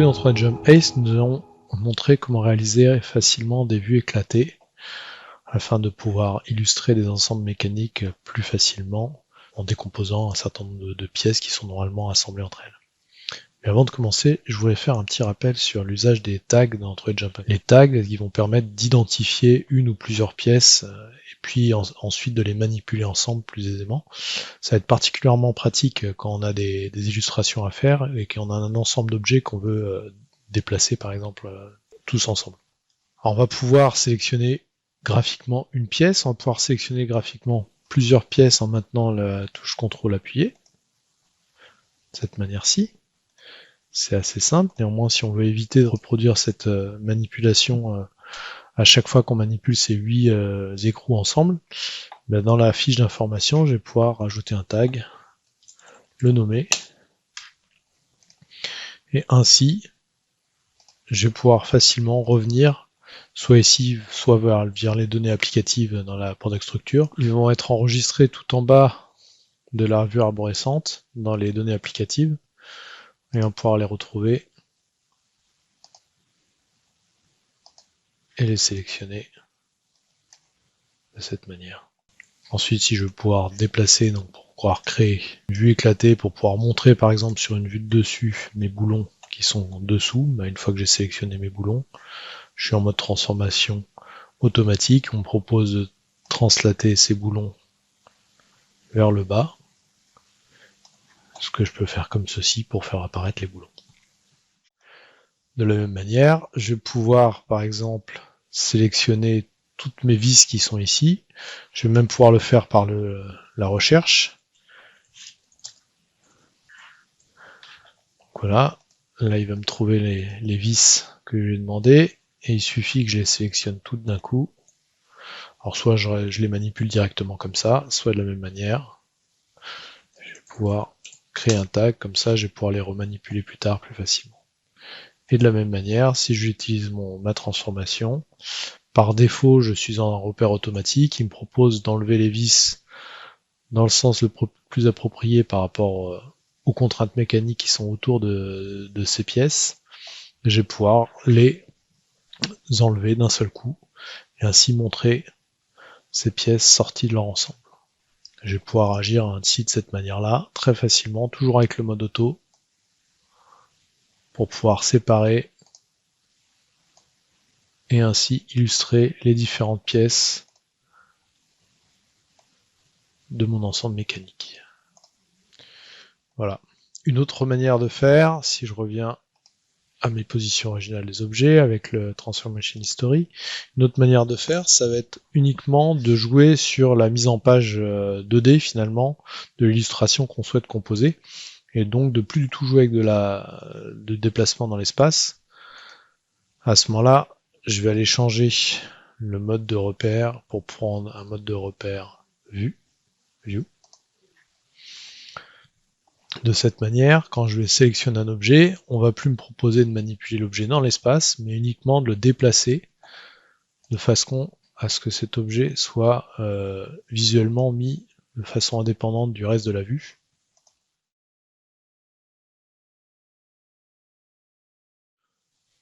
Aujourd'hui dans 3D Jump Ace, nous allons montrer comment réaliser facilement des vues éclatées afin de pouvoir illustrer des ensembles mécaniques plus facilement en décomposant un certain nombre de pièces qui sont normalement assemblées entre elles. Mais avant de commencer, je voulais faire un petit rappel sur l'usage des tags dans 3D Jump Ace. Les tags qui vont permettre d'identifier une ou plusieurs pièces et puis ensuite de les manipuler ensemble plus aisément. Ça va être particulièrement pratique quand on a des illustrations à faire et qu'on a un ensemble d'objets qu'on veut déplacer par exemple tous ensemble. Alors on va pouvoir sélectionner graphiquement une pièce, on va pouvoir sélectionner graphiquement plusieurs pièces en maintenant la touche CTRL appuyée, de cette manière-ci. C'est assez simple, néanmoins si on veut éviter de reproduire cette manipulation à chaque fois qu'on manipule ces 8 écrous ensemble, ben dans la fiche d'information, je vais pouvoir rajouter un tag, le nommer, et ainsi, je vais pouvoir facilement revenir, soit ici, soit vers les données applicatives dans la product structure. Ils vont être enregistrés tout en bas de la vue arborescente dans les données applicatives, et on va pouvoir les retrouver et les sélectionner de cette manière. Ensuite, si je veux pouvoir déplacer, donc pour pouvoir créer une vue éclatée, pour pouvoir montrer par exemple sur une vue de dessus mes boulons qui sont dessous, bah une fois que j'ai sélectionné mes boulons, je suis en mode transformation automatique. On me propose de translater ces boulons vers le bas, ce que je peux faire comme ceci pour faire apparaître les boulons. De la même manière, je vais pouvoir par exemple sélectionner toutes mes vis qui sont ici. Je vais même pouvoir le faire par la recherche. Donc voilà, là il va me trouver les vis que je lui ai demandé, et il suffit que je les sélectionne toutes d'un coup. Alors soit je les manipule directement comme ça, soit de la même manière. Je vais pouvoir créer un tag, comme ça je vais pouvoir les remanipuler plus tard plus facilement. Et de la même manière, si j'utilise ma transformation, par défaut je suis en repère automatique, il me propose d'enlever les vis dans le sens le plus approprié par rapport aux contraintes mécaniques qui sont autour de ces pièces. Je vais pouvoir les enlever d'un seul coup et ainsi montrer ces pièces sorties de leur ensemble. Je vais pouvoir agir ainsi de cette manière-là, très facilement, toujours avec le mode auto, pour pouvoir séparer et ainsi illustrer les différentes pièces de mon ensemble mécanique. Voilà. Une autre manière de faire, si je reviens à mes positions originales des objets avec le Transformation History, une autre manière de faire, ça va être uniquement de jouer sur la mise en page 2D finalement de l'illustration qu'on souhaite composer, et donc de plus du tout jouer avec de déplacement dans l'espace. À ce moment-là, je vais aller changer le mode de repère pour prendre un mode de repère view. De cette manière, quand je vais sélectionner un objet, on va plus me proposer de manipuler l'objet dans l'espace, mais uniquement de le déplacer de façon à ce que cet objet soit visuellement mis de façon indépendante du reste de la vue.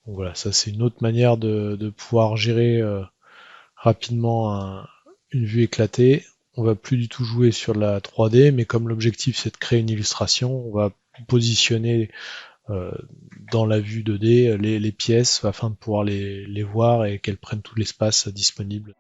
Donc voilà, ça c'est une autre manière de pouvoir gérer rapidement une vue éclatée. On va plus du tout jouer sur la 3D, mais comme l'objectif c'est de créer une illustration, on va positionner dans la vue 2D les pièces afin de pouvoir les voir et qu'elles prennent tout l'espace disponible.